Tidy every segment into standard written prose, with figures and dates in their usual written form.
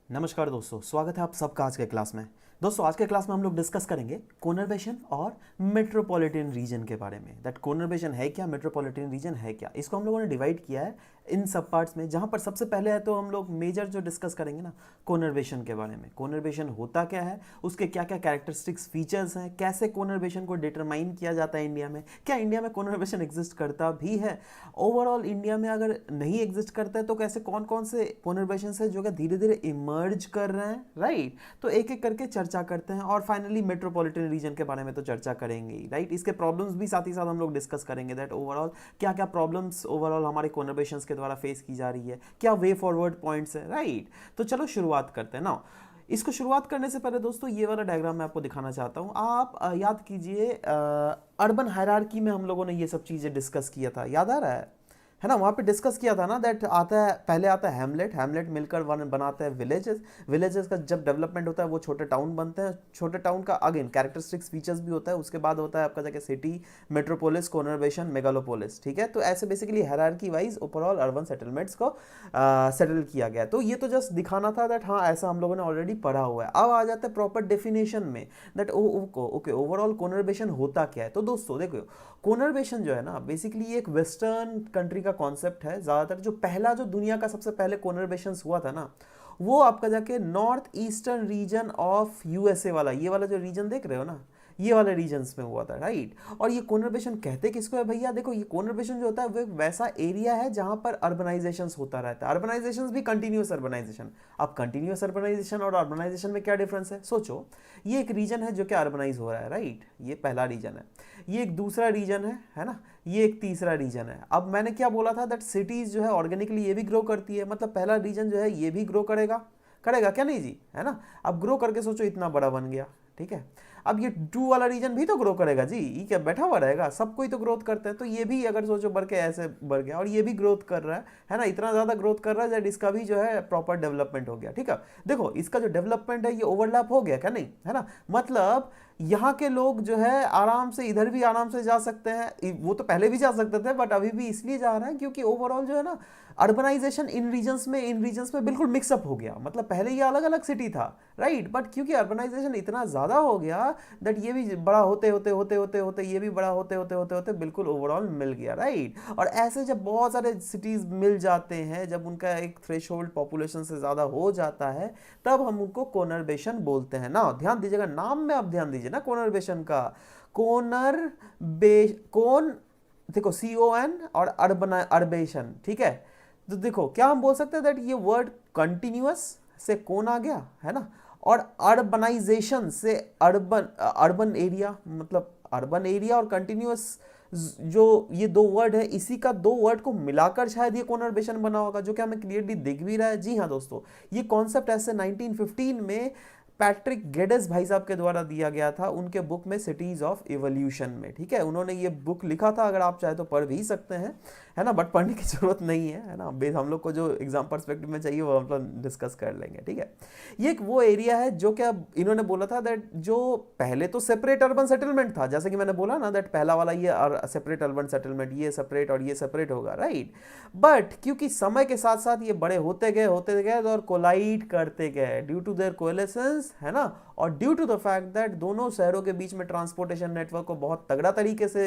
नमस्कार दोस्तों, स्वागत है आप सबका आज के क्लास में। दोस्तों आज के क्लास में हम लोग डिस्कस करेंगे कोनरबेशन और मेट्रोपॉलिटन रीजन के बारे में। दैट कोनरबेशन है क्या, मेट्रोपॉलिटन रीजन है क्या, इसको हम लोगों ने डिवाइड किया है इन सब पार्ट्स में। जहां पर सबसे पहले है तो हम लोग मेजर जो डिस्कस करेंगे ना, कोनरबेशन के बारे में। कोनरबेशन होता क्या है, उसके क्या क्या कैरेक्टरिस्टिक्स फीचर्स हैं, कैसे कोनरबेशन को डिटरमाइन किया जाता है इंडिया में, क्या इंडिया में कोनरबेशन एग्जिस्ट करता भी है, ओवरऑल इंडिया में अगर नहीं एग्जिस्ट करता है तो कैसे कौन कौन से कोनरबेशन है जो कि धीरे धीरे इमर्ज कर रहे हैं, राइट। तो एक एक करके चर्चा करते हैं और फाइनली मेट्रोपॉलिटन रीजन के बारे में तो चर्चा करेंगे ही, राइट। इसके प्रॉब्लम्स भी साथ ही साथ हम लोग डिस्कस करेंगे, दैट ओवरऑल क्या क्या प्रॉब्लम्स ओवरऑल हमारे कोनरबेशंस के द्वारा फेस की जा रही है, क्या वे फॉरवर्ड पॉइंट्स है, राइट। तो चलो शुरुआत करते हैं ना। इसको शुरुआत करने से पहले दोस्तों ये वाला डायग्राम मैं आपको दिखाना चाहता हूँ। आप याद कीजिए अर्बन हायरार्की में हम लोगों ने ये सब चीज़ें डिस्कस किया था, याद आ रहा है ना। वहाँ पे डिस्कस किया था ना दैट आता है, पहले आता है हैमलेट, हैमलेट मिलकर बनाते हैं विलेजेस, विलेजेस का जब डेवलपमेंट होता है वो छोटे टाउन बनते हैं, छोटे टाउन का अगेन कैरेक्टरिस्टिक्स फीचर्स भी होता है। उसके बाद होता है आपका जगह सिटी, मेट्रोपोलिस, कोनरबेशन, मेगालोपोलिस, ठीक है। तो ऐसे basically hierarchy wise overall urban settlements को सेटल किया गया। तो ये तो जस्ट दिखाना था दैट हाँ ऐसा हम लोगों ने ऑलरेडी पढ़ा हुआ है। अब आ जाता है प्रॉपर डेफिनेशन में दैट ओके ओवरऑल कोनरबेशन होता क्या है। तो दोस्तों देखो, कोनरबेशन जो है ना बेसिकली एक वेस्टर्न कंट्री का कॉन्सेप्ट है। ज़्यादातर जो पहला जो दुनिया का सबसे पहले कोनरबेशन हुआ था ना, वो आपका जाके north eastern region of USA वाला, ये वाला जो रीजन देख रहे हो ना, ये वाले रीजन्स में हुआ था, राइट। और ये कोनरबेशन कहते किसको है भैया, देखो ये कोनरबेशन जो होता है वो एक वैसा एरिया है जहां पर अर्बनाइजेशन होता रहता है। अर्बनाइजेशन भी कंटिन्यूस अर्बनाइजेशन। अब कंटिन्यूस अर्बनाइजेशन और अर्बनाइजेशन में क्या डिफरेंस है, सोचो। ये एक रीजन है जो कि अर्बनाइज हो रहा है, राइट, ये पहला रीजन है। ये एक दूसरा रीजन है ना, ये एक तीसरा रीजन है। अब मैंने क्या बोला था दैट सिटीज जो है ऑर्गेनिकली ये भी ग्रो करती है, मतलब पहला रीजन जो है ये भी ग्रो करेगा, करेगा क्या नहीं जी, है ना। अब ग्रो करके सोचो इतना बड़ा बन गया, ठीक है। अब ये 2 वाला रीजन भी तो ग्रो करेगा जी, ये क्या बैठा हुआ रहेगा, सब कोई तो ग्रोथ करते हैं। तो ये भी अगर सोचो बढ़ के ऐसे बढ़ गया और ये भी ग्रोथ कर रहा है ना, इतना ज़्यादा ग्रोथ कर रहा है दैट इसका भी जो है प्रॉपर डेवलपमेंट हो गया, ठीक है। देखो इसका जो डेवलपमेंट है ये ओवरलैप हो गया क्या नहीं, है ना। मतलब यहाँ के लोग जो है आराम से इधर भी आराम से जा सकते हैं, वो तो पहले भी जा सकते थे बट अभी भी इसलिए जा रहे हैं क्योंकि ओवरऑल जो है ना अर्बनाइजेशन इन रीजन्स में बिल्कुल मिक्सअप हो गया। मतलब पहले ये अलग अलग सिटी था, राइट, बट क्योंकि अर्बनाइजेशन इतना ज़्यादा हो गया दैट ये भी बड़ा होते होते होते होते होते ये भी बड़ा होते होते होते होते बिल्कुल ओवरऑल मिल गया, राइट। और ऐसे जब बहुत सारे सिटीज़ मिल जाते हैं, जब उनका एक थ्रेशोल्ड पॉपुलेशन से ज़्यादा हो जाता है, तब हम उनको कोनरबेशन बोलते हैं ना। ध्यान दीजिएगा, नाम में आप ध्यान दीजिए ना कोनरबेशन का। कोन देखो CON और अर्बेशन, ठीक है। तो देखो क्या हम बोल सकते हैं दैट ये वर्ड कंटिन्यूअस से कौन आ गया, है ना, और अर्बनाइजेशन से अर्बन एरिया, मतलब अर्बन एरिया और कंटिन्यूअस जो ये 2 वर्ड है, इसी का 2 वर्ड को मिलाकर शायद ये कोनरबेशन बना होगा, जो कि हमें क्लियरली दिख भी रहा है। जी हाँ दोस्तों, ये कॉन्सेप्ट ऐसे 1915 में पैट्रिक गेडेस भाई साहब के द्वारा दिया गया था उनके बुक में सिटीज ऑफ इवोल्यूशन में, ठीक है। उन्होंने ये बुक लिखा था, अगर आप चाहे तो पढ़ भी सकते हैं, है ना, बट पढ़ने की जरूरत नहीं है ना। बेस हम लोग को जो एग्जाम पर्सपेक्टिव में चाहिए वो हम लोग डिस्कस कर लेंगे, ठीक है। ये एक वो एरिया है जो कि अब इन्होंने बोला था दैट जो पहले तो सेपरेट अर्बन सेटलमेंट था, जैसे कि मैंने बोला ना दैट पहला वाला ये सेपरेट अर्बन सेटलमेंट, ये सेपरेट और ये सेपरेट होगा, राइट। बट क्योंकि समय के साथ साथ ये बड़े होते गए और कोलाइड करते गए ड्यू टू देयर कोएलेसेंस, है ना, और due to the fact that दोनों शहरों के बीच में ट्रांसपोर्टेशन नेटवर्क को बहुत तगड़ा तरीके से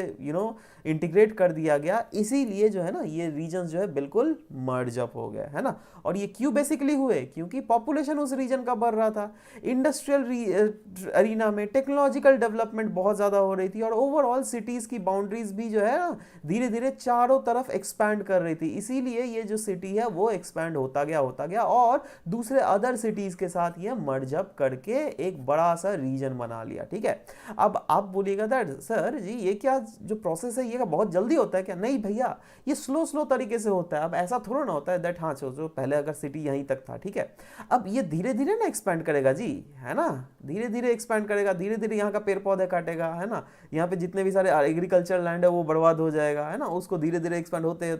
इंटीग्रेट कर दिया गया, इसीलिए जो है ना ये रीजन जो है बिल्कुल मर्ज अप हो गया, है ना। और ये क्यों बेसिकली हुए, क्योंकि पॉपुलेशन उस रीजन का बढ़ रहा था, इंडस्ट्रियल अरीना में टेक्नोलॉजिकल डेवलपमेंट बहुत ज़्यादा हो रही थी, और ओवरऑल सिटीज़ की बाउंड्रीज भी जो है ना धीरे धीरे चारों तरफ एक्सपैंड कर रही थी। इसीलिए ये जो सिटी है वो एक्सपैंड होता गया और दूसरे अदर सिटीज़ के साथ ये मर्ज अप करके एक बड़ा सा रीजन बना लिया, ठीक है। अब आप बोलिएगा दैट सर जी ये क्या जो प्रोसेस है ये बहुत जल्दी होता है क्या, नहीं भैया, ये स्लो तरीके से होता है। अब ऐसा थोड़ा ना होता है दैट हाँ जो पहले अगर सिटी यहीं तक था, ठीक है, अब ये धीरे धीरे ना एक्सपैंड करेगा जी, है ना, धीरे धीरे एक्सपैंड करेगा, धीरे धीरे यहाँ का पेड़ पौधे काटेगा, है ना, यहाँ पे जितने भी सारे एग्रीकल्चर लैंड है वो बर्बाद हो जाएगा, है ना, उसको धीरे धीरे एक्सपैंड होते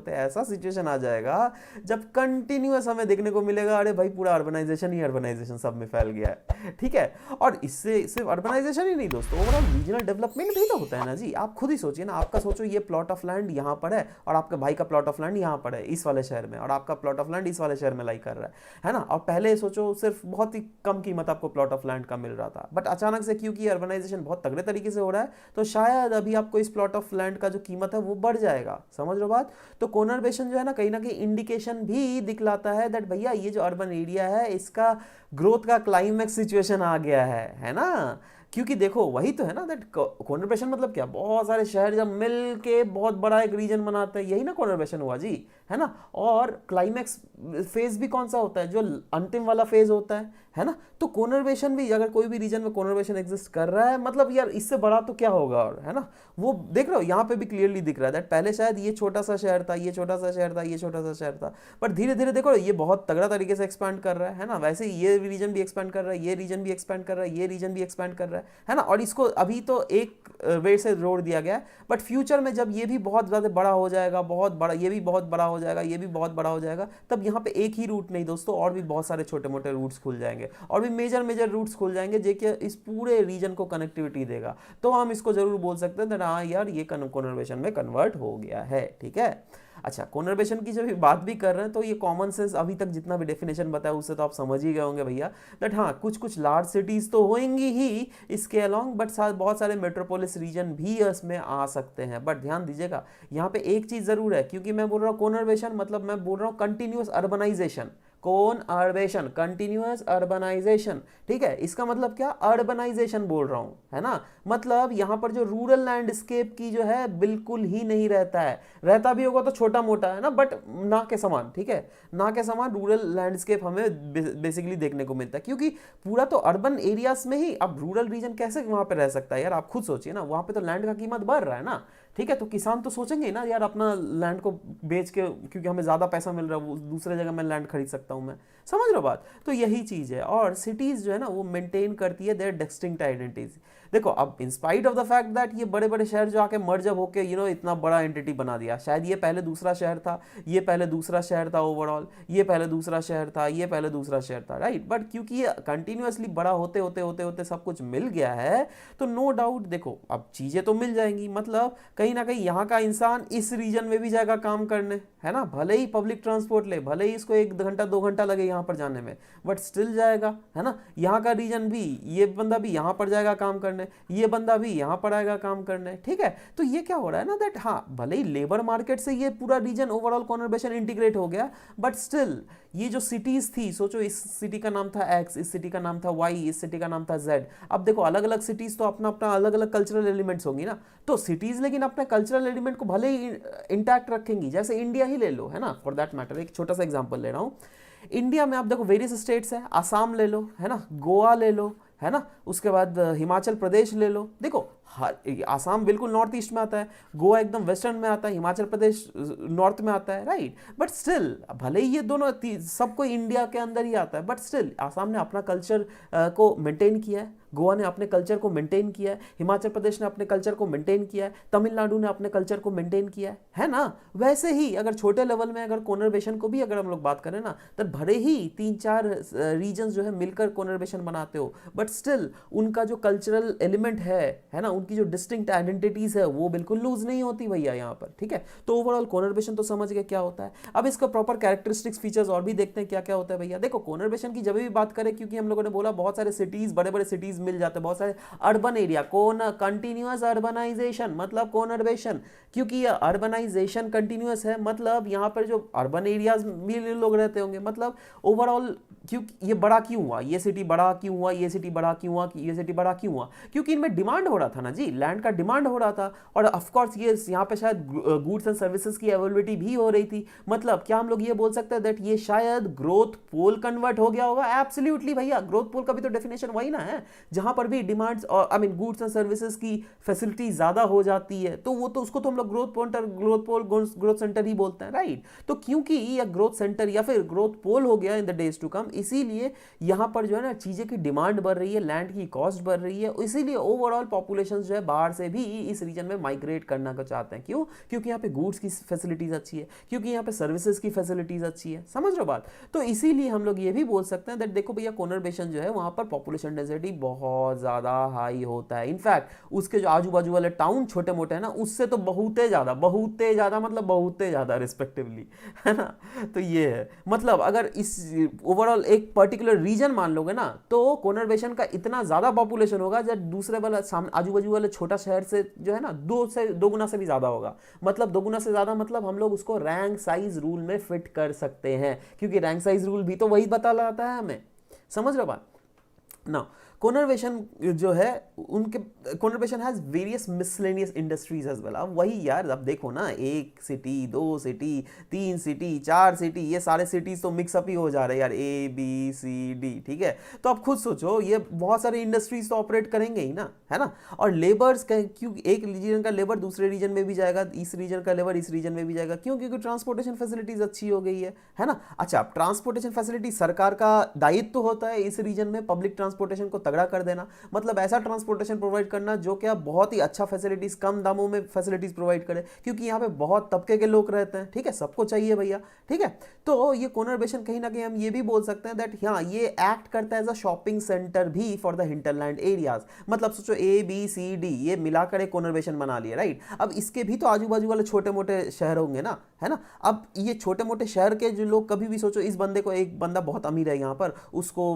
ऐसा सिचुएशन आ जाएगा जब कंटिन्यूअस हमें देखने को मिलेगा अरे भाई पूरा अर्बनाइजेशन ही अर्बनाइजेशन सब में फैल गया है, ठीक है। और इससे सिर्फ अर्बनाइजेशन ही नहीं दोस्तों, ओवरऑल रीजनल डेवलपमेंट भी तो होता है ना जी। आप खुद ही सोचिए ना, आपका सोचो ये प्लॉट ऑफ लैंड यहाँ पर है और आपके भाई का प्लॉट ऑफ लैंड यहाँ पर है इस वाले शहर में, और आपका प्लॉट ऑफ लैंड इस वाले शहर में लाई कर रहा है ना। और पहले सोचो सिर्फ बहुत ही कम कीमत आपको प्लॉट ऑफ लैंड का मिल रहा था, बट अचानक से क्योंकि अर्बनाइजेशन बहुत तगड़े तरीके से हो रहा है तो शायद अभी आपको इस प्लॉट ऑफ लैंड का जो कीमत है वो बढ़ जाएगा। समझ लो बात। तो कोनरबेशन जो है ना कहीं इंडिकेशन भी दिखलाता है दैट भैया ये जो अर्बन एरिया है इसका ग्रोथ का क्लाइमैक्स सिचुएशन आ गया है ना। क्योंकि देखो वही तो है ना दैट कोनरबेशन मतलब क्या, बहुत सारे शहर जब मिल के बहुत बड़ा एक रीजन बनाते हैं, यही ना कोनरबेशन हुआ जी, है ना। और क्लाइमैक्स फेज भी कौन सा होता है, जो अंतिम वाला फेज होता है ना। तो कोनरबेशन भी, अगर कोई भी रीजन में कोनरबेशन एग्जिस्ट कर रहा है मतलब यार इससे बड़ा तो क्या होगा, और है ना। वो देख रहे हो यहाँ पे भी क्लियरली दिख रहा है दैट पहले शायद ये छोटा सा शहर था, ये छोटा सा शहर था, ये छोटा सा शहर था, बट धीरे धीरे देखो ये बहुत तगड़ा तरीके से एक्सपैंड कर रहा है ना। वैसे ही ये रीजन भी एक्सपैंड कर रहा है, ये रीजन भी एक्सपैंड कर रहा है, ये रीजन भी एक्सपैंड कर रहा है ना। और इसको अभी तो एक वे से जोड़ दिया गया है, बट फ्यूचर में जब ये भी बहुत ज़्यादा बड़ा हो जाएगा, बहुत बड़ा, ये भी बहुत बड़ा हो जाएगा, ये भी बहुत बड़ा हो जाएगा, तब यहाँ पे एक ही रूट नहीं दोस्तों, और भी बहुत सारे छोटे मोटे रूट्स खुल जाएंगे, और भी मेजर मेजर रूट्स खुल जाएंगे जो कि इस पूरे रीजन को कनेक्टिविटी देगा। तो हम इसको जरूर बोल सकते हैं हाँ यार ये कोनरबेशन में कन्वर्ट हो गया है, ठीक है। अच्छा, कोनरबेशन की जब बात भी कर रहे हैं तो ये कॉमन सेंस अभी तक जितना भी डेफिनेशन बताया उससे तो आप समझ ही गए होंगे भैया दैट हाँ कुछ कुछ लार्ज सिटीज तो होंगी ही इसके अलॉन्ग, बट बहुत सारे मेट्रोपोलिस रीजन भी इसमें आ सकते हैं। बट ध्यान दीजिएगा यहाँ पे एक चीज जरूर है, क्योंकि मैं बोल रहा हूँ कोनरबेशन मतलब मैं बोल रहा हूँ कंटिन्यूअस अर्बनाइजेशन, कोनरबेशन कंटिन्यूअस अर्बनाइजेशन, ठीक है। इसका मतलब क्या, अर्बनाइजेशन बोल रहा हूं, है ना। मतलब यहां पर जो रूरल लैंडस्केप की जो है बिल्कुल ही नहीं रहता है, रहता भी होगा तो छोटा मोटा, है ना, बट ना के समान, ठीक है, ना के समान रूरल लैंडस्केप हमें बेसिकली देखने को मिलता है। क्योंकि पूरा तो अर्बन एरियाज में ही, अब रूरल रीजन कैसे वहां पे रह सकता है यार, आप खुद सोचिए ना, वहां पे तो लैंड का कीमत बढ़ रहा है ना, ठीक है। तो किसान तो सोचेंगे ना यार अपना लैंड को बेच के, क्योंकि हमें ज्यादा पैसा मिल रहा है, वो दूसरे जगह में लैंड खरीद सकता हूं मैं, समझ रहे हो बात। तो यही चीज है। और सिटीज जो है ना वो मेंटेन करती है देयर डिस्टिंक्ट आइडेंटिटीज। देखो अब in spite of the fact that ये बड़े बड़े शहर जो आके मर्ज अप होके इतना बड़ा एंटिटी बना दिया, शायद ये पहले दूसरा शहर था, ये पहले दूसरा शहर था ओवरऑल, ये पहले दूसरा शहर था, ये पहले दूसरा शहर था, राइट। बट क्योंकि ये कंटिन्यूअसली बड़ा होते होते होते होते सब कुछ मिल गया है, तो नो डाउट देखो अब चीजें तो मिल जाएंगी, मतलब कहीं ना कहीं यहाँ का इंसान इस रीजन में भी जाएगा काम करने, है ना। भले ही पब्लिक ट्रांसपोर्ट ले, भले ही इसको 1 घंटा 2 घंटा लगे यहाँ पर जाने में, बट स्टिल जाएगा, है ना। यहाँ का रीजन भी, ये बंदा भी यहाँ पर जाएगा काम करने, ये बंदा भी यहाँ पर आएगा काम करने, ठीक है। तो ये क्या हो रहा है ना दैट हाँ भले ही लेबर मार्केट से ये पूरा रीजन ओवरऑल कोनरबेशन इंटीग्रेट हो गया, बट स्टिल ये जो सिटीज थी, सोचो इस सिटी का नाम था एक्स, इस सिटी का नाम था वाई, इस सिटी का नाम था जेड। अब देखो अलग अलग सिटीज तो अपना अपना अलग अलग कल्चरल एलिमेंट्स होंगी ना, तो सिटीज लेकिन अपने कल्चरल एलिमेंट को भले ही इंटैक्ट रखेंगी। जैसे इंडिया ही ले लो, है ना, फॉर दैट मैटर एक छोटा सा एग्जांपल ले रहा हूँ। इंडिया में आप देखो वेरियस स्टेट्स है, आसाम ले लो, है ना, गोवा ले लो, है ना, उसके बाद हिमाचल प्रदेश ले लो। देखो आसाम बिल्कुल नॉर्थ ईस्ट में आता है, गोवा एकदम वेस्टर्न में आता है, हिमाचल प्रदेश नॉर्थ में आता है, राइट। बट स्टिल भले ही ये दोनों सबको इंडिया के अंदर ही आता है, बट स्टिल आसाम ने अपना कल्चर को मेंटेन किया है, गोवा ने अपने कल्चर को मेंटेन किया है, हिमाचल प्रदेश ने अपने कल्चर को मेंटेन किया है, तमिलनाडु ने अपने कल्चर को मेंटेन किया है ना। वैसे ही अगर छोटे लेवल में अगर कोनरबेशन को भी अगर हम लोग बात करें ना, तो भले ही 3-4 रीजन्स जो है मिलकर कोनरबेशन बनाते हो, बट स्टिल उनका जो कल्चरल एलिमेंट है ना, उनकी जो डिस्टिंक्ट आइडेंटिटीज है वो बिल्कुल लूज नहीं होती भैया यहाँ पर, ठीक है। तो ओवरऑल कोनरबेशन तो समझ गए क्या होता है। अब इसका प्रॉपर कैरेक्टरिस्टिक्स फीचर्स और भी देखते हैं क्या क्या होता है भैया। देखो कोनरबेशन की जब भी बात करें, क्योंकि हम लोगों ने बोला बहुत सारे सिटीज, बड़े बड़े सिटीज मिल जाते हैं, बहुत सारे अर्बन एरिया, कंटिन्यूअस अर्बनाइजेशन मतलब कोनरबेशन। क्योंकि ये अर्बनाइजेशन कंटिन्यूअस है, मतलब यहाँ पर जो अर्बन एरियाज भी लोग रहते होंगे, मतलब ओवरऑल क्योंकि ये बड़ा क्यों हुआ, ये सिटी बड़ा क्यों हुआ, ये सिटी बड़ा क्यों हुआ, ये सिटी बड़ा क्यों हुआ, क्योंकि इनमें डिमांड हो रहा था ना जी, लैंड का डिमांड हो रहा था। और ऑफ कोर्स ये यहाँ पे शायद गुड्स एंड सर्विसेज की अवेलेबिलिटी भी हो रही थी। मतलब क्या हम लोग ये बोल सकते हैं दैट ये शायद ग्रोथ पोल कन्वर्ट हो गया होगा। एब्सोल्युटली भैया, ग्रोथ पोल का भी तो डेफिनेशन वही ना है, जहां पर भी डिमांड्स और I mean goods and services की फैसिलिटी ज्यादा हो जाती है, तो वो तो उसको तो हम लोग ग्रोथ सेंटर ही बोलते हैं, राइट। तो क्योंकि ये ग्रोथ सेंटर या फिर ग्रोथ पोल हो गया in the days to come, इसीलिए यहां पर जो है ना चीजें की डिमांड बढ़ रही है, लैंड की कॉस्ट बढ़ रही है, इसीलिए ओवरऑल पॉपुलेशन पॉपुलेशन जो है बाहर से भी इस रीजन में माइग्रेट करना को चाहते हैं। क्यों? क्योंकि यहाँ पे गुड्स की फैसिलिटीज अच्छी है, क्योंकि यहाँ पे सर्विसेज की फैसिलिटीज अच्छी है। समझ रहे हो बात? तो इसीलिए हम लोग ये भी बोल सकते हैं दैट देखो भैया कोनरबेशन जो है वहाँ पर पॉपुलेशन डेंसिटी बहुत ज़्यादा हाई होता है। इनफैक्ट उसके जो आजू बाजू वाले टाउन छोटे मोटे हैं ना, उससे तो बहुते ज़्यादा मतलब बहुते ज़्यादा रिस्पेक्टिवली, है ना। तो ये है मतलब अगर इस ओवरऑल एक पर्टिकुलर रीजन मान लोगे ना, तो कोनरबेशन का इतना ज़्यादा पॉपुलेशन होगा जब दूसरे वाला सामने आजू बाजू वाले छोटा शहर से जो है ना 2 गुना से भी ज़्यादा होगा। मतलब 2 गुना से ज़्यादा मतलब हम लोग उसको रैंक साइज रूल में फिट कर सकते हैं, क्योंकि रैंक साइज रूल भी तो वही बता लाता है हमें। समझ रहे हो बात ना। कोनरबेशन जो है उनके conurbation has various miscellaneous industries as well. अब वही यार, अब देखो ना 1 सिटी 2 सिटी 3 सिटी 4 सिटी, ये सारे सिटीज तो मिक्सअप ही हो जा रहे हैं यार, ABCD, ठीक है। तो आप खुद सोचो ये बहुत सारे इंडस्ट्रीज तो ऑपरेट करेंगे ही ना, है ना। और लेबर्स क्यों एक रीजन का लेबर दूसरे रीजन में भी जाएगा, इस रीजन का लेबर इस रीजन में भी जाएगा, क्यों? क्योंकि ट्रांसपोर्टेशन फैसिलिटीज अच्छी हो गई है ना। अच्छा, ट्रांसपोर्टेशन फैसिलिटी सरकार का दायित्व होता है इस रीजन में पब्लिक ट्रांसपोर्टेशन को तगड़ा कर देना, मतलब ऐसा ट्रांसपोर्टेशन प्रोवाइड करना जो क्या बहुत ही अच्छा फैसिलिटीज, कम दामों में फैसिलिटीज प्रोवाइड करे, क्योंकि यहाँ पे बहुत तबके के लोग रहते हैं, ठीक है, सबको चाहिए भैया, ठीक है। तो ये कोनरबेशन कहीं ना कहीं हम ये भी बोल सकते हैं दैट हाँ ये एक्ट करता है एज अ शॉपिंग सेंटर भी फॉर द हिंटरलैंड एरियाज। मतलब सोचो ABCD ये मिलाकर एक कोनरबेशन बना लिया, राइट। अब इसके भी तो आजू बाजू वाले छोटे मोटे शहर होंगे ना, है ना। अब ये छोटे मोटे शहर के जो लोग कभी भी सोचो इस बंदे को, एक बंदा बहुत अमीर है यहाँ पर, उसको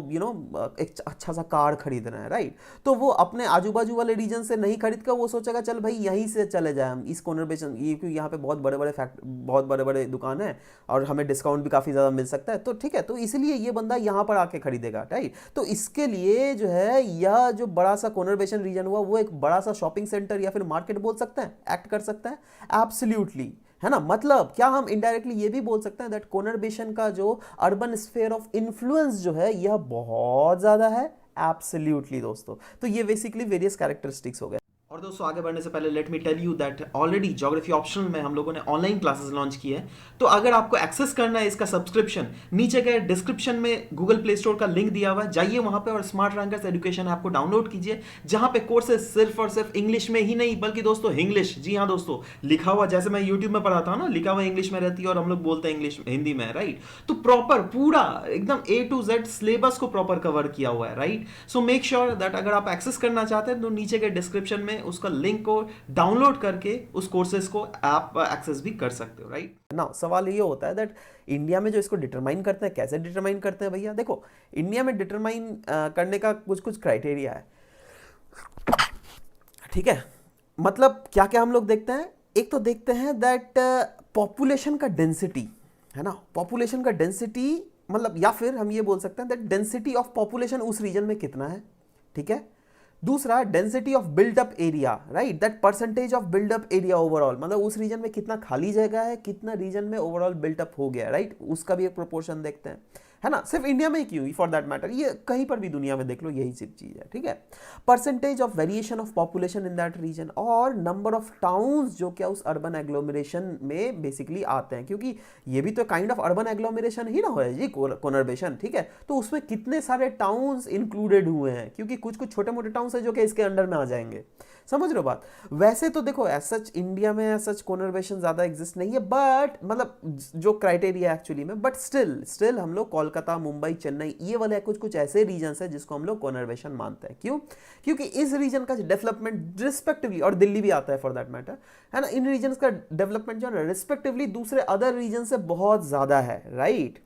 एक अच्छा सा कार खरीदना है, राइट। तो वो अपने आजू बाजू वाले रीजन से नहीं खरीद कर वो सोचेगा चल भाई यहीं से चले जाए हम इस कोनरबेशन, ये क्योंकि यहाँ पे बहुत बड़े बड़े दुकान है और हमें डिस्काउंट भी काफ़ी ज़्यादा मिल सकता है, तो ठीक है, तो इसलिए ये बंदा यहाँ पर आके खरीदेगा, राइट। तो इसके लिए जो है यह जो बड़ा सा कोनरबेशन रीजन हुआ वो एक बड़ा सा शॉपिंग सेंटर या फिर मार्केट बोल सकते हैं, एक्ट कर सकता है, एब्सोल्युटली, है ना। मतलब क्या हम इनडायरेक्टली ये भी बोल सकते हैं दैट कोनरबेशन का जो अर्बन स्फीयर ऑफ इन्फ्लुएंस जो है यह बहुत ज़्यादा है, एब्सोल्युटली दोस्तों। तो ये बेसिकली वेरियस कैरेक्टरिस्टिक्स हो गए। और दोस्तों आगे बढ़ने से पहले let me tell you that already geography optional में हम लोगों ने ऑनलाइन क्लासेस लॉन्च की है। तो अगर आपको एक्सेस करना है इसका सब्सक्रिप्शन, नीचे के डिस्क्रिप्शन में गूगल प्ले स्टोर का लिंक दिया हुआ है, जाइए वहां पे और स्मार्ट रैंकर्स एजुकेशन ऐप को डाउनलोड कीजिए, जहां पे कोर्सेज सिर्फ और सिर्फ इंग्लिश में ही नहीं बल्कि दोस्तों इंग्लिश, जी हाँ दोस्तों, लिखा हुआ जैसे मैं यूट्यूब में पढ़ाता हूँ ना, लिखा हुआ इंग्लिश में रहती है और हम लोग बोलते हैं इंग्लिश हिंदी में, राइट। तो प्रॉपर पूरा एकदम A to Z सिलेबस को प्रॉपर कवर किया हुआ है, right. So make sure that अगर आप एक्सेस करना चाहते हैं तो नीचे के डिस्क्रिप्शन में उसका लिंक को डाउनलोड करके उस कोर्सेज को आप एक्सेस भी कर सकते हो, राइट ना। सवाल ये होता है दैट इंडिया में जो इसको डिटरमाइन करते हैं, कैसे डिटरमाइन करते हैं भैया? देखो इंडिया में डिटरमाइन करने का कुछ क्राइटेरिया है, ठीक है। मतलब क्या क्या हम लोग देखते हैं, एक तो देखते हैं दैट पॉपुलेशन का डेंसिटी, है ना। पॉपुलेशन का डेंसिटी मतलब, या फिर हम ये बोल सकते हैं दैट डेंसिटी ऑफ पॉपुलेशन उस रीजन में कितना है, ठीक है। दूसरा density of buildup area, right, that percentage of buildup area overall, मतलब उस रीजन में कितना खाली जगह है, कितना रीजन में ओवरऑल बिल्डअप हो गया, राइट, उसका भी एक प्रोपोर्शन देखते हैं, है ना। सिर्फ इंडिया में ही क्यों, फॉर दैट मैटर ये कहीं पर भी दुनिया में देख लो यही सिर्फ चीज है, ठीक है। Percentage of variation of population in that region और नंबर ऑफ टाउन्स जो क्या उस अर्बन एग्लोमरेशन में बेसिकली आते हैं, क्योंकि ये भी तो काइंड ऑफ अर्बन एग्लोमरेशन ही ना हो जी कोनरबेशन, ठीक है। तो उसमें कितने सारे टाउन्स इंक्लूडेड हुए हैं, क्योंकि कुछ छोटे मोटे टाउन्स है जो कि इसके अंडर में आ जाएंगे। समझ रहे हो बात? वैसे तो देखो एज सच इंडिया में एज सच कोनरबेशन ज्यादा एग्जिस्ट नहीं है, बट मतलब जो क्राइटेरिया एक्चुअली में, बट स्टिल हम लोग कोलकाता, मुंबई, चेन्नई, ये वाले कुछ ऐसे रीजन्स है जिसको हम लोग कोनरबेशन मानते हैं। क्यों? क्योंकि इस रीजन का डेवलपमेंट रिस्पेक्टिवली, और दिल्ली भी आता है फॉर दैट मैटर, है ना, इन रीजन का डेवलपमेंट जो है रिस्पेक्टिवली दूसरे अदर रीजन से बहुत ज्यादा है, राइट।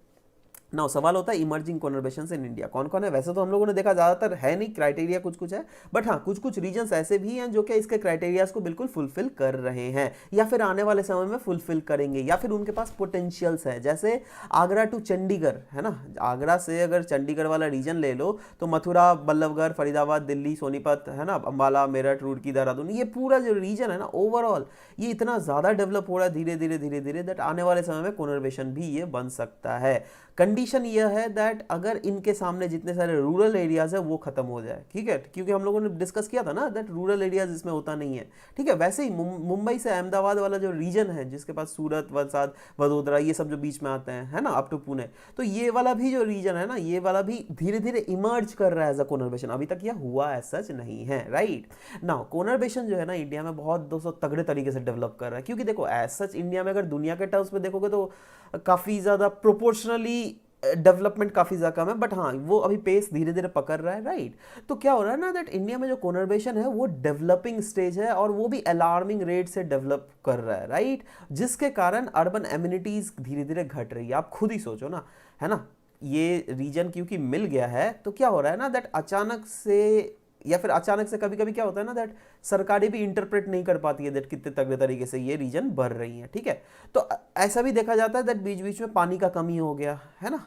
नाउ सवाल होता है इमर्जिंग कोनरबेशंस इन इंडिया कौन कौन है? वैसे तो हम लोगों ने देखा ज्यादातर है नहीं, क्राइटेरिया कुछ है, बट हाँ कुछ रीजन्स ऐसे भी हैं जो कि इसके क्राइटेरियाज को बिल्कुल फुलफिल कर रहे हैं या फिर आने वाले समय में फुलफिल करेंगे, या फिर उनके पास पोटेंशियल्स है। जैसे आगरा टू चंडीगढ़, है ना, आगरा से अगर चंडीगढ़ वाला रीजन ले लो तो मथुरा, बल्लभगढ़, फरीदाबाद, दिल्ली, सोनीपत, है ना, अम्बाला, मेरठ, रुड़की, देहरादून, ये पूरा जो रीजन है ना ओवरऑल ये इतना ज्यादा डेवलप हो रहा है धीरे धीरे दैट आने वाले समय में कोनरबेशन भी ये बन सकता है। कंडीशन कंडीशन यह है दैट अगर इनके सामने जितने सारे रूरल एरियाज है वो खत्म हो जाए, ठीक है, क्योंकि हम लोगों ने डिस्कस किया था ना दैट रूरल एरियाज इसमें होता नहीं है, ठीक है। वैसे ही मुंबई से अहमदाबाद वाला जो रीजन है जिसके पास सूरत, वलसाड, वडोदरा ये सब जो बीच में आते हैं, है ना, अप टू पुणे, तो ये वाला भी जो रीजन है ना, ये वाला भी धीरे धीरे इमर्ज कर रहा है एज अ कोनर्बेशन। अभी तक यह हुआ एज सच नहीं है, राइट। नाउ कोनर्बेशन जो है ना इंडिया में बहुत दोस्तों तगड़े तरीके से डेवलप कर रहा है, क्योंकि देखो एज सच इंडिया में अगर दुनिया के टर्म्स में देखोगे तो काफ़ी ज़्यादा प्रोपोर्शनली डेवलपमेंट काफ़ी ज़्यादा कम है, बट हाँ वो अभी पेस धीरे धीरे पकड़ रहा है, राइट। तो क्या हो रहा है ना दैट इंडिया में जो कोनर्बेशन है वो डेवलपिंग स्टेज है और वो भी अलार्मिंग रेट से डेवलप कर रहा है, राइट, जिसके कारण अर्बन एम्यूनिटीज़ धीरे धीरे घट रही है। आप खुद ही सोचो ना, है ना, ये रीजन क्योंकि मिल गया है तो क्या हो रहा है ना दैट अचानक से या फिर अचानक से कभी कभी क्या होता है ना दैट सरकारें भी इंटरप्रेट नहीं कर पाती है दैट कितने तगड़े तरीके से ये रीजन बढ़ रही है, ठीक है। तो ऐसा भी देखा जाता है दैट बीच बीच में पानी का कमी हो गया है ना,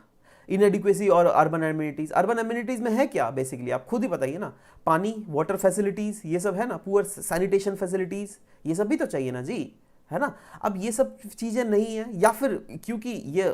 इनएडिक्वेसी और अर्बन एम्यूनिटीज में है क्या बेसिकली आप खुद ही बताइए ना, पानी, वाटर फैसिलिटीज ये सब है ना, पुअर सैनिटेशन फैसिलिटीज ये सब भी तो चाहिए ना जी, है ना। अब ये सब चीज़ें नहीं है, या फिर क्योंकि ये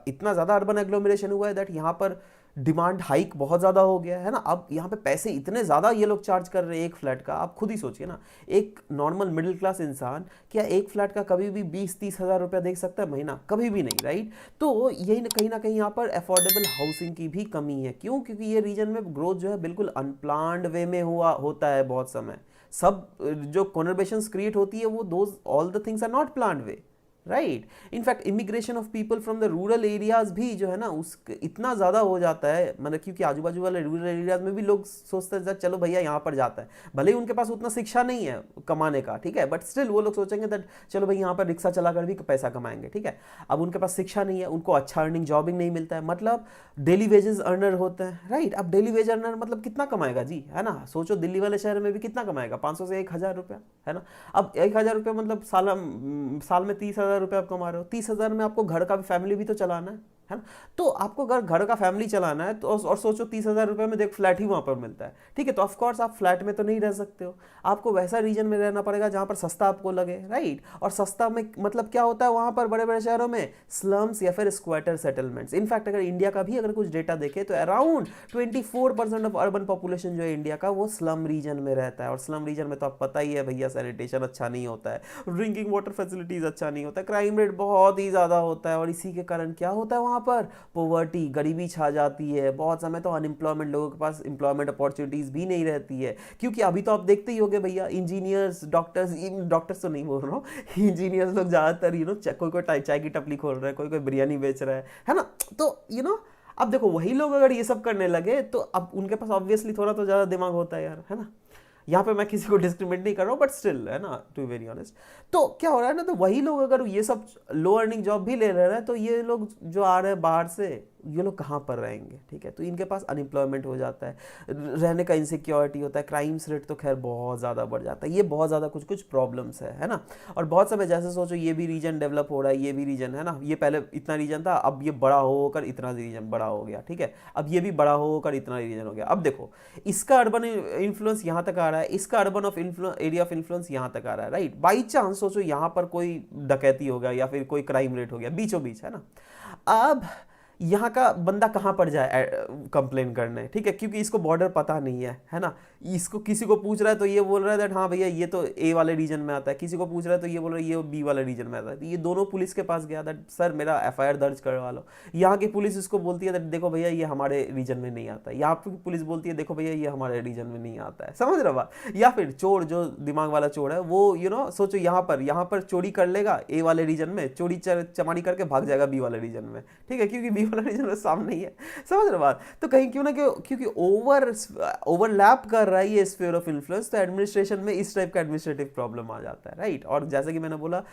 इतना ज़्यादा अर्बन एग्लोमरेशन हुआ है दैट यहाँ पर डिमांड हाइक बहुत ज़्यादा हो गया है ना। अब यहाँ पे पैसे इतने ज़्यादा ये लोग चार्ज कर रहे हैं एक फ्लैट का, आप खुद ही सोचिए ना, एक नॉर्मल मिडिल क्लास इंसान क्या एक फ्लैट का कभी भी 20-30 हज़ार रुपया देख सकता है महीना? कभी भी नहीं, राइट। तो यही ना कहीं यहाँ पर अफोर्डेबल हाउसिंग की भी कमी है। क्यों? क्योंकि ये रीजन में ग्रोथ जो है बिल्कुल अनप्लान्ड वे में होता है बहुत समय। सब जो कॉन्वर्सेशंस क्रिएट होती है वो those all the things are not planned way, right. In fact immigration of people from the rural areas भी जो है ना उस इतना ज़्यादा हो जाता है, मतलब क्योंकि आजू बाजू वाले रूरल एरियाज में भी लोग सोचते हैं चलो भैया यहाँ पर जाता है, भले ही उनके पास उतना शिक्षा नहीं है कमाने का, ठीक है, बट स्टिल वो लोग सोचेंगे दैट चलो भाई यहाँ पर रिक्शा चलाकर भी पैसा कमाएंगे, ठीक है। अब उनके पास शिक्षा नहीं है, उनको अच्छा अर्निंग जॉबिंग नहीं मिलता है, मतलब डेली वेजेस अर्नर होते हैं, राइट। अब डेली वेज अर्नर मतलब कितना कमाएगा जी, है ना। सोचो दिल्ली वाले शहर में भी कितना कमाएगा, 500 से 1000 रुपया, है ना। अब 1000 रुपया मतलब साल में 30,000 रुपये आप कमा रहे हो, 30,000 में आपको घर का भी फैमिली भी तो चलाना है ना। तो आपको अगर घर का फैमिली चलाना है तो और सोचो 30,000 रुपये में देख फ्लैट ही वहाँ पर मिलता है, ठीक है। तो ऑफकोर्स आप फ्लैट में तो नहीं रह सकते हो, आपको वैसा रीजन में रहना पड़ेगा जहाँ पर सस्ता आपको लगे, राइट। और सस्ता में मतलब क्या होता है वहाँ पर बड़े बड़े शहरों में स्लम्स या फिर स्क्वाटर सेटलमेंट्स। इनफैक्ट अगर इंडिया का भी अगर कुछ डेटा देखे तो अराउंड 24% ऑफ अर्बन पॉपुलेशन जो है इंडिया का वो स्लम रीजन में रहता है। और स्लम रीजन में तो आप पता ही है भैया सैनिटेशन अच्छा नहीं होता है, ड्रिंकिंग वाटर फैसिलिटीज अच्छा नहीं होता है, क्राइम रेट बहुत ही ज़्यादा होता है। और इसी के कारण क्या होता है वहाँ पर पॉवर्टी, गरीबी छा जाती है, बहुत समय तो अनएम्प्लॉयमेंट, लोगों के पास एम्प्लॉयमेंट अपॉर्चुनिटीज भी नहीं रहती है। क्योंकि अभी तो आप देखते ही होंगे भैया इंजीनियर्स, डॉक्टर्स तो नहीं बोल रहा हूँ, इंजीनियर्स लोग ज़्यादातर कोई चाय की टपली खोल रहा है, कोई बिरयानी बेच रहा है ना। तो अब देखो वही लोग अगर ये सब करने लगे तो अब उनके पास ऑब्वियसली थोड़ा तो ज़्यादा दिमाग होता है यार, है ना। यहाँ पे मैं किसी को डिस्क्रिमिनेट नहीं कर रहा हूँ, बट स्टिल, है ना, टू वेरी ऑनेस्ट। तो क्या हो रहा है ना, तो वही लोग अगर ये सब लो अर्निंग जॉब भी ले रहे हैं तो ये लोग जो आ रहे हैं बाहर से, ये लोग कहाँ पर रहेंगे, ठीक है। तो इनके पास अनएम्प्लॉयमेंट हो जाता है, रहने का इनसिक्योरिटी होता है, क्राइम्स रेट तो खैर बहुत ज़्यादा बढ़ जाता है, ये बहुत ज़्यादा कुछ प्रॉब्लम्स है ना। और बहुत समय जैसे सोचो ये भी रीजन डेवलप हो रहा है, ये भी रीजन, है ना, ये पहले इतना रीजन था, अब ये बड़ा होकर इतना रीजन बड़ा हो गया, ठीक है। अब ये भी बड़ा होकर इतना रीजन हो गया। अब देखो इसका अर्बन इन्फ्लुएंस यहाँ तक आ रहा है, इसका urban of area of influence यहाँ तक आ रहा है, राइट। बाई चांस सोचो यहाँ पर कोई डकैती हो गया या फिर कोई क्राइम रेट हो गया बीचों बीच, है ना। अब यहाँ का बंदा कहाँ पर जाए कंप्लेन करने, ठीक है, क्योंकि इसको बॉर्डर पता नहीं है ना। इसको किसी को पूछ रहा है तो ये बोल रहा है दैट हाँ भैया ये तो ए वाले रीजन में आता है, किसी को पूछ रहा है तो ये बोल रहा है ये बी वाले रीजन में आता है। तो ये दोनों पुलिस के पास गया दैट सर मेरा FIR दर्ज करवा लो। यहाँ की पुलिस इसको बोलती है दैट देखो भैया ये हमारे रीजन में नहीं आता है, यहाँ की पुलिस बोलती है देखो भैया ये हमारे रीजन में नहीं आता है, समझ रहा बात। या फिर चोर, जो दिमाग वाला चोर है वो सोचो यहाँ पर चोरी कर लेगा ए वाले रीजन में, चोरी चमारी करके भाग जाएगा बी वाले रीजन में, ठीक है, क्योंकि बी वाला रीजन में सामने नहीं है, समझ रहे बात। तो कहीं क्यों ना क्योंकि ओवरलैप कर रहा है ये स्फीयर ऑफ इन्फ्लुएंस, तो एडमिनिस्ट्रेशन में इस टाइप का एडमिनिस्ट्रेटिव प्रॉब्लम आ जाता है, राइट। और जैसे कि मैंने बोला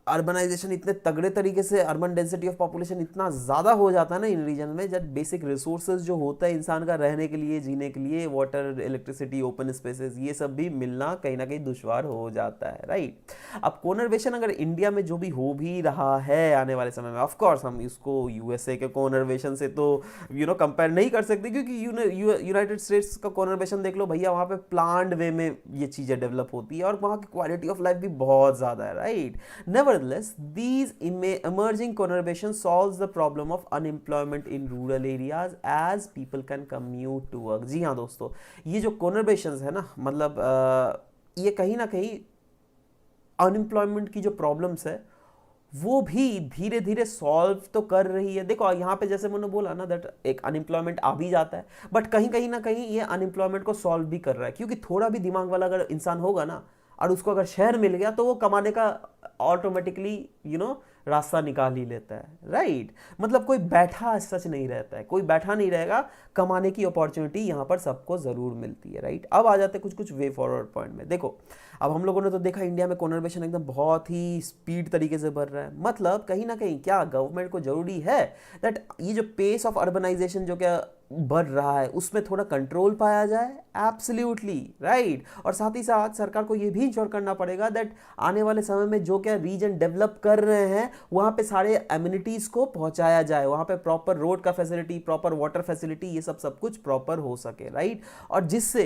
अर्बनाइजेशन इतने तगड़े तरीके से, अर्बन डेंसिटी ऑफ पॉपुलेशन इतना ज़्यादा हो जाता है ना इन रीजन में, जब बेसिक रिसोर्सेज जो होता है इंसान का रहने के लिए, जीने के लिए, वाटर, इलेक्ट्रिसिटी, ओपन स्पेसेस, ये सब भी मिलना कहीं ना कहीं दुश्वार हो जाता है, राइट। अब कोनर्वेशन अगर इंडिया में जो भी हो भी रहा है आने वाले समय में, ऑफकोर्स हम इसको USA के कोनर्वेशन से तो कंपेयर नहीं कर सकते, क्योंकि यूनाइटेड स्टेट्स का कोनर्वेशन देख लो भैया, वहाँ पे प्लान्ड वे में ये चीज़ें डेवलप होती है और वहाँ की क्वालिटी ऑफ लाइफ भी बहुत ज़्यादा है, right. Never Nevertheless, these emerging conurbation solves the problem of unemployment in rural areas as people can commute to work. जी हाँ दोस्तों, ये जो conurbations है ना, मतलब ये कहीं ना कहीं अनएम्प्लॉयमेंट की जो प्रॉब्लम्स है वो भी धीरे धीरे सॉल्व तो कर रही है। देखो यहाँ पे जैसे मैंने बोला ना दैट एक अनएम्प्लॉयमेंट आ भी जाता है, बट कहीं कहीं ना कहीं ये अनएम्प्लॉयमेंट को सॉल्व भी कर रहा है, क्योंकि थोड़ा भी दिमाग वाला अगर इंसान होगा ना और उसको अगर शहर मिल गया तो वो कमाने का ऑटोमेटिकली रास्ता निकाल ही लेता है, राइट। मतलब कोई बैठा सच नहीं रहता है, कोई बैठा नहीं रहेगा, कमाने की अपॉर्चुनिटी यहाँ पर सबको ज़रूर मिलती है, राइट। अब आ जाते हैं कुछ कुछ वे फॉरवर्ड पॉइंट में। देखो अब हम लोगों ने तो देखा इंडिया में कोनर्बेशन एकदम बहुत ही स्पीड तरीके से बढ़ रहा है, मतलब कहीं ना कहीं क्या गवर्नमेंट को जरूरी है दैट ये जो पेस ऑफ अर्बनाइजेशन जो क्या बढ़ रहा है उसमें थोड़ा कंट्रोल पाया जाए। Absolutely right. और साथ ही साथ सरकार को ये भी इंश्योर करना पड़ेगा दैट आने वाले समय में जो क्या रीजन डेवलप कर रहे हैं वहाँ पे सारे एमिनिटीज़ को पहुँचाया जाए, वहाँ पे प्रॉपर रोड का फैसिलिटी, प्रॉपर वाटर फैसिलिटी, ये सब कुछ प्रॉपर हो सके, राइट। और जिससे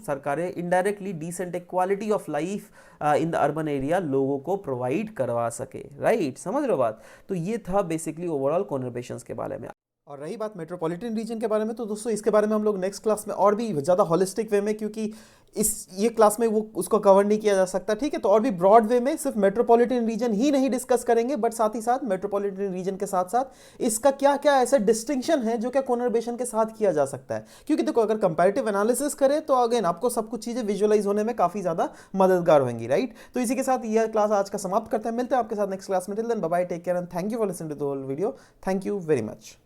सरकारें indirectly decent quality of life in the urban area लोगों को प्रोवाइड करवा सके, राइट। समझ रहे हो बात। तो ये था बेसिकली ओवरऑल कॉन्वर्सेशंस के बारे में। और रही बात मेट्रोपॉलिटन रीजन के बारे में, तो दोस्तों इसके बारे में हम लोग नेक्स्ट क्लास में और भी ज़्यादा होलिस्टिक वे में, क्योंकि ये क्लास में वो उसको कवर नहीं किया जा सकता, ठीक है। तो और भी ब्रॉड वे में सिर्फ मेट्रोपॉलिटन रीजन ही नहीं डिस्कस करेंगे, बट साथ ही साथ मेट्रोपॉलिटन रीजन के साथ साथ इसका क्या क्या ऐसा डिस्टिंक्शन है जो क्या कोनर्बेशन के साथ किया जा सकता है। क्योंकि देखो अगर कंपैरेटिव एनालिसिस करें तो अगेन आपको सब कुछ चीज़ें विजुअलाइज होने में काफ़ी ज़्यादा मददगार होंगी, राइट। तो इसी के साथ यह क्लास आज का समाप्त करते हैं, मिलते हैं आपके साथ नेक्स्ट क्लास में। Till then bye bye, take care and thank you for listening to the whole video. Thank you very much.